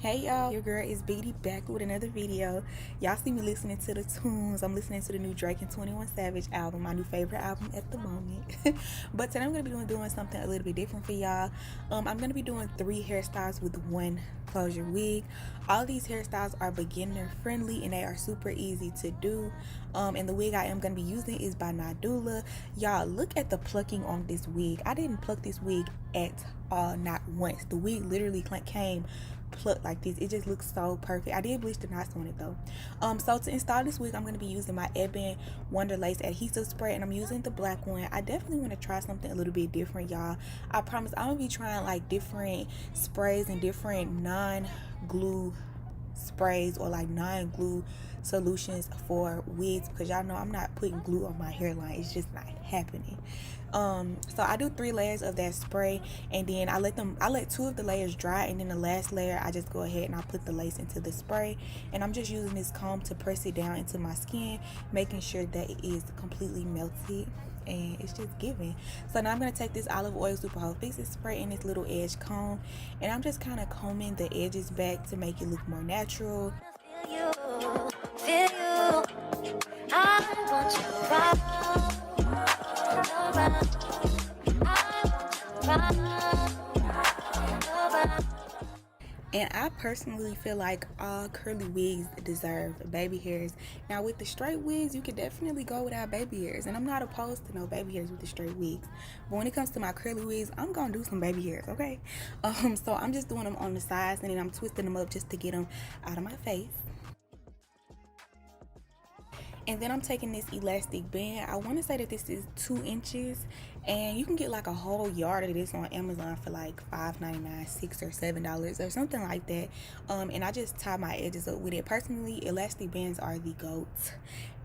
Hey y'all, your girl is Beatty back with another video. Y'all see me listening to the tunes. I'm listening to the new Drake and 21 Savage album, my new favorite album at the moment. But today I'm going to be doing something a little bit different for y'all. I'm going to be doing 3 hairstyles with 1 closure wig. All these hairstyles are beginner friendly and they are super easy to do. And the wig I am going to be using is by Nadula. Y'all, look at the plucking on this wig. I didn't pluck this wig at all, not once. The wig literally came plucked like this. It just looks so perfect. I did bleach the knots on it though. So to install this wig, I'm going to be using my Ebon Wonder Lace adhesive spray, and I'm using the black one. I definitely want to try something a little bit different, y'all. I promise I'm going to be trying like different sprays and different non-glue sprays or like non-glue solutions for wigs, because y'all know I'm not putting glue on my hairline. It's just not happening. So I do 3 layers of that spray, and then I let 2 of the layers dry, and then the last layer I just go ahead and I put the lace into the spray, and I'm just using this comb to press it down into my skin, making sure that it is completely melted and it's just giving. So now I'm going to take this olive oil super hot fixing spray in this little edge comb, and I'm just kind of combing the edges back to make it look more natural. Feel you. I want you right. And I personally feel like all curly wigs deserve baby hairs. Now with the straight wigs, you can definitely go without baby hairs, and I'm not opposed to no baby hairs with the straight wigs. But when it comes to my curly wigs, I'm gonna do some baby hairs, okay? So I'm just doing them on the sides, and then I'm twisting them up just to get them out of my face. And then I'm taking this elastic band. I want to say that this is 2 inches, and you can get like a whole yard of this on Amazon for like $5.99, $6 or $7 or something like that. And I just tie my edges up with it. Personally, elastic bands are the GOAT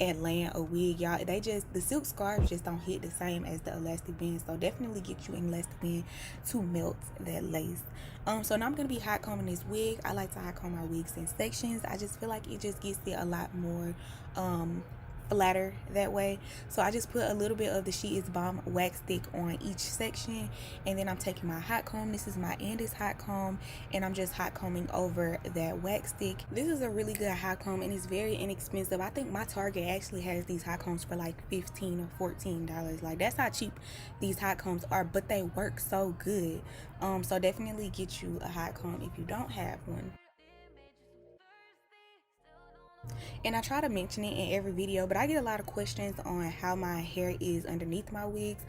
at laying a wig, y'all. The silk scarves just don't hit the same as the elastic band, so definitely get you an elastic band to melt that lace. So now I'm gonna be hot combing this wig. I like to hot comb my wigs in sections. I just feel like it just gets it a lot more flatter that way. So I just put a little bit of the She Is Bomb wax stick on each section, and then I'm taking my hot comb. This is my Andis hot comb, and I'm just hot combing over that wax stick. This is a really good hot comb, and it's very inexpensive. I think my Target actually has these hot combs for like $15 or $14. Like, that's how cheap these hot combs are, but they work so good. So definitely get you a hot comb if you don't have one. And I try to mention it in every video, but I get a lot of questions on how my hair is underneath my wigs.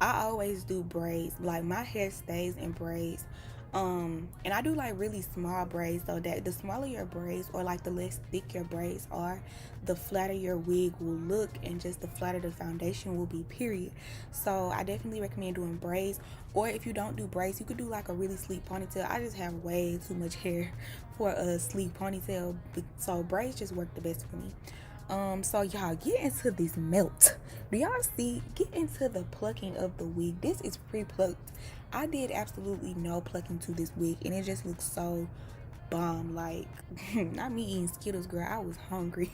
I always do braids. Like, my hair stays in braids. And I do like really small braids, so that the smaller your braids, or like the less thick your braids are, the flatter your wig will look, and just the flatter the foundation will be, period. So I definitely recommend doing braids. Or if you don't do braids, you could do like a really sleek ponytail. I just have way too much hair for a sleek ponytail, so braids just work the best for me. So y'all, get into this melt. Do y'all see? Get into the plucking of the wig. This is pre-plucked. I did absolutely no plucking to this wig, and it just looks so bomb. Like, not me eating Skittles, girl. I was hungry.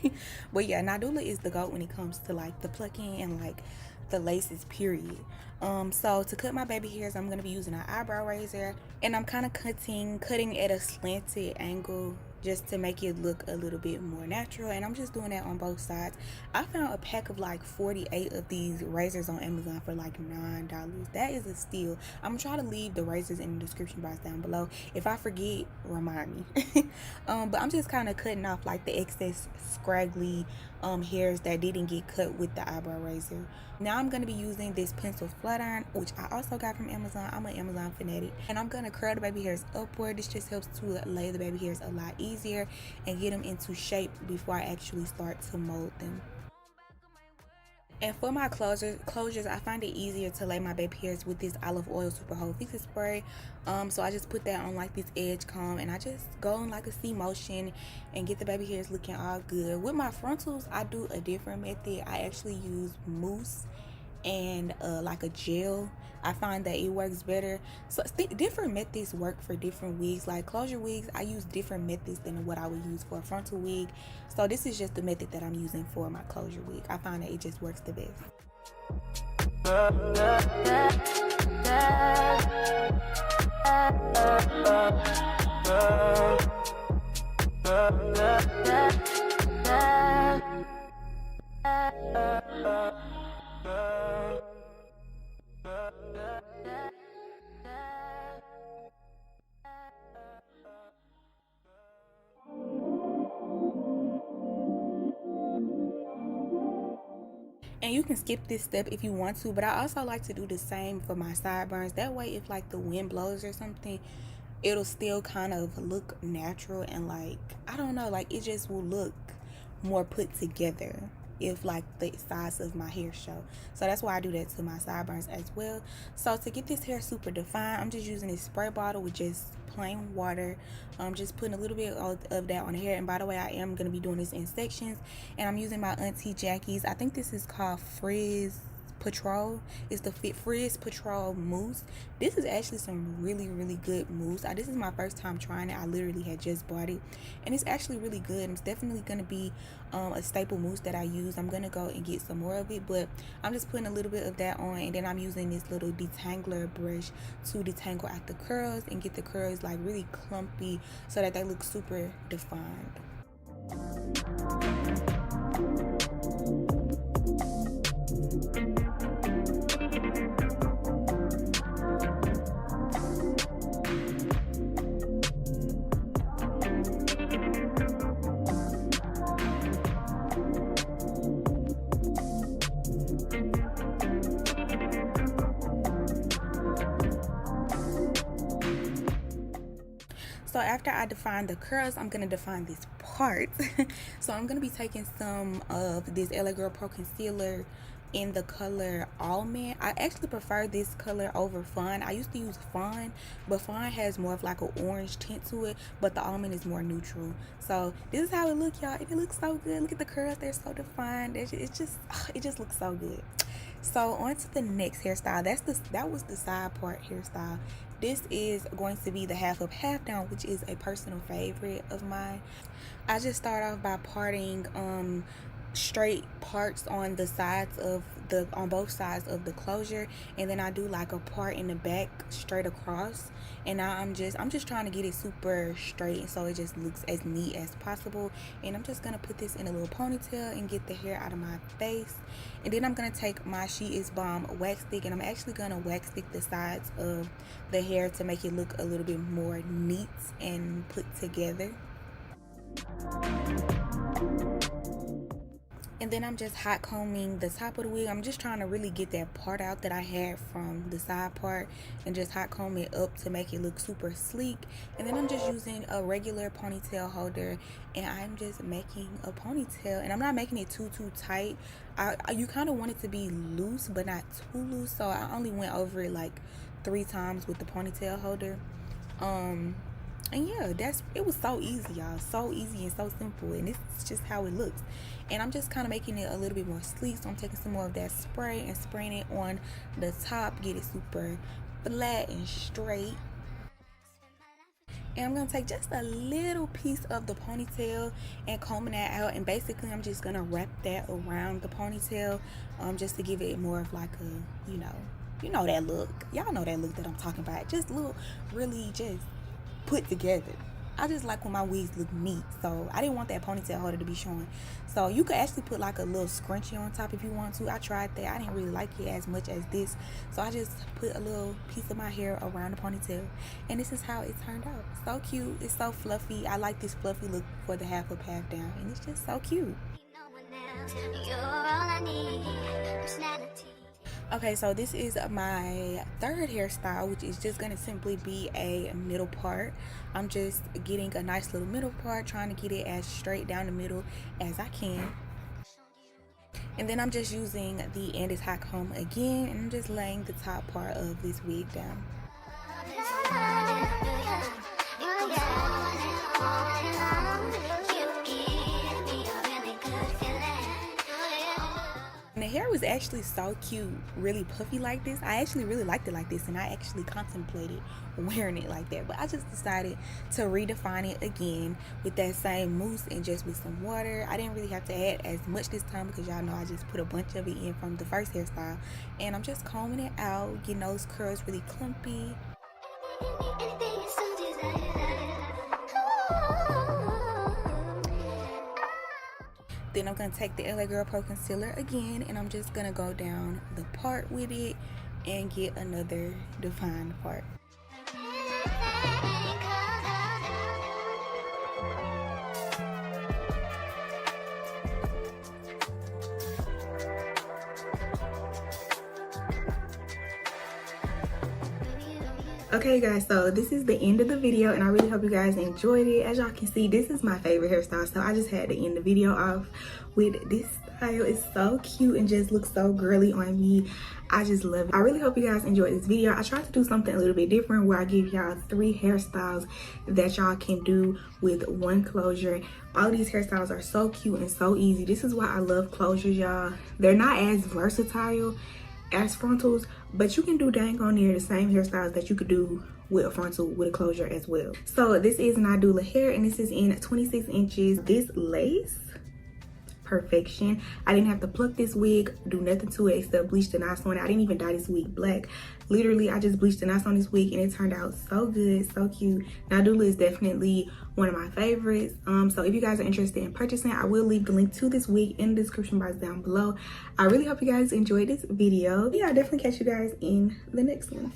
But yeah, Nadula is the GOAT when it comes to like the plucking and like the laces, period. So to cut my baby hairs, I'm gonna be using an eyebrow razor, and I'm kind of cutting at a slanted angle just to make it look a little bit more natural, and I'm just doing that on both sides. I found a pack of like 48 of these razors on Amazon for like $9. That is a steal. I'm gonna try to leave the razors in the description box down below. If I forget, remind me. But I'm just kind of cutting off like the excess scraggly hairs that didn't get cut with the eyebrow razor. Now I'm going to be using this pencil flat iron, which I also got from Amazon. I'm an Amazon fanatic, and I'm going to curl the baby hairs upward. This just helps to lay the baby hairs a lot easier and get them into shape before I actually start to mold them. And for my closures, I find it easier to lay my baby hairs with this olive oil super hot fixing spray. So I just put that on like this edge comb, and I just go in like a C motion and get the baby hairs looking all good. With my frontals, I do a different method. I actually use mousse and like a gel. I find that it works better. So different methods work for different wigs. Like closure wigs, I use different methods than what I would use for a frontal wig. So this is just the method that I'm using for my closure wig. I find that it just works the best. And you can skip this step if you want to, but I also like to do the same for my sideburns. That way, if like the wind blows or something, it'll still kind of look natural, and like, I don't know, like it just will look more put together if like the sides of my hair show. So that's why I do that to my sideburns as well. So to get this hair super defined, I'm just using this spray bottle with just plain water. Just putting a little bit of that on the hair. And by the way, I am going to be doing this in sections, and I'm using my Auntie Jackie's, I think this is called Frizz Patrol. It's the Frizz Patrol mousse. This is actually some really good mousse. This is my first time trying it. I literally had just bought it, and it's actually really good. It's definitely going to be a staple mousse that I use. I'm going to go and get some more of it, but I'm just putting a little bit of that on, and then I'm using this little detangler brush to detangle out the curls and get the curls like really clumpy so that they look super defined. So after I define the curls, I'm going to define this part. So I'm going to be taking some of this LA Girl Pro Concealer in the color Almond. I actually prefer this color over Fawn. I used to use Fawn, but Fawn has more of like an orange tint to it, but the Almond is more neutral. So this is how it looks, y'all, and it looks so good. Look at the curls, they're so defined. It just looks so good. So on to the next hairstyle. That was the side part hairstyle. This is going to be the half up, half down, which is a personal favorite of mine. I just start off by parting straight parts on the sides of on both sides of the closure, and then I do like a part in the back straight across, and now I'm just trying to get it super straight so it just looks as neat as possible. And I'm just gonna put this in a little ponytail and get the hair out of my face, and then I'm gonna take my She Is Bomb wax stick, and I'm actually gonna wax stick the sides of the hair to make it look a little bit more neat and put together. And then I'm just hot combing the top of the wig. I'm just trying to really get that part out that I had from the side part, and just hot comb it up to make it look super sleek. And then I'm just using a regular ponytail holder, and I'm just making a ponytail, and I'm not making it too tight. You kind of want it to be loose but not too loose, so I only went over it like 3 times with the ponytail holder. And yeah, it was so easy, y'all. So easy and so simple, and this is just how it looks. And I'm just kind of making it a little bit more sleek, so I'm taking some more of that spray and spraying it on the top, get it super flat and straight. And I'm going to take just a little piece of the ponytail and combing that out, and basically I'm just going to wrap that around the ponytail, just to give it more of like a, you know that look. Y'all know that look that I'm talking about. Just look really just put together. I just like when my wigs look neat, so I didn't want that ponytail holder to be showing. So you could actually put like a little scrunchie on top if you want to. I tried that. I didn't really like it as much as this, so I just put a little piece of my hair around the ponytail, and this is how it turned out. So cute. It's so fluffy. I like this fluffy look for the half up, half down, and it's just so cute. Okay, so this is my third hairstyle, which is just going to simply be a middle part. I'm just getting a nice little middle part, trying to get it as straight down the middle as I can. And then I'm just using the Andes hot comb again, and I'm just laying the top part of this wig down. And the hair was actually so cute, really puffy like this. I actually really liked it like this, and I actually contemplated wearing it like that, but I just decided to redefine it again with that same mousse and just with some water. I didn't really have to add as much this time because y'all know I just put a bunch of it in from the first hairstyle, and I'm just combing it out, getting those curls really clumpy. Then I'm going to take the LA Girl Pro Concealer again, and I'm just going to go down the part with it and get another defined part. Okay guys, so this is the end of the video, and I really hope you guys enjoyed it. As y'all can see, this is my favorite hairstyle, so I just had to end the video off with this style. It's so cute and just looks so girly on me. I just love it. I really hope you guys enjoyed this video. I tried to do something a little bit different where I give y'all 3 hairstyles that y'all can do with one closure. All these hairstyles are so cute and so easy. This is why I love closures, y'all. They're not as versatile as frontals, but you can do dang on near the same hairstyles that you could do with a frontal with a closure as well. So this is Nadula Hair, and this is in 26 inches. This lace, perfection. I didn't have to pluck this wig, do nothing to it except bleach the knots on it. I didn't even dye this wig black. Literally, I just bleached the knots on this wig, and it turned out so good, so cute. Nadula is definitely one of my favorites. So if you guys are interested in purchasing, I will leave the link to this wig in the description box down below. I really hope you guys enjoyed this video. Yeah, I'll definitely catch you guys in the next one.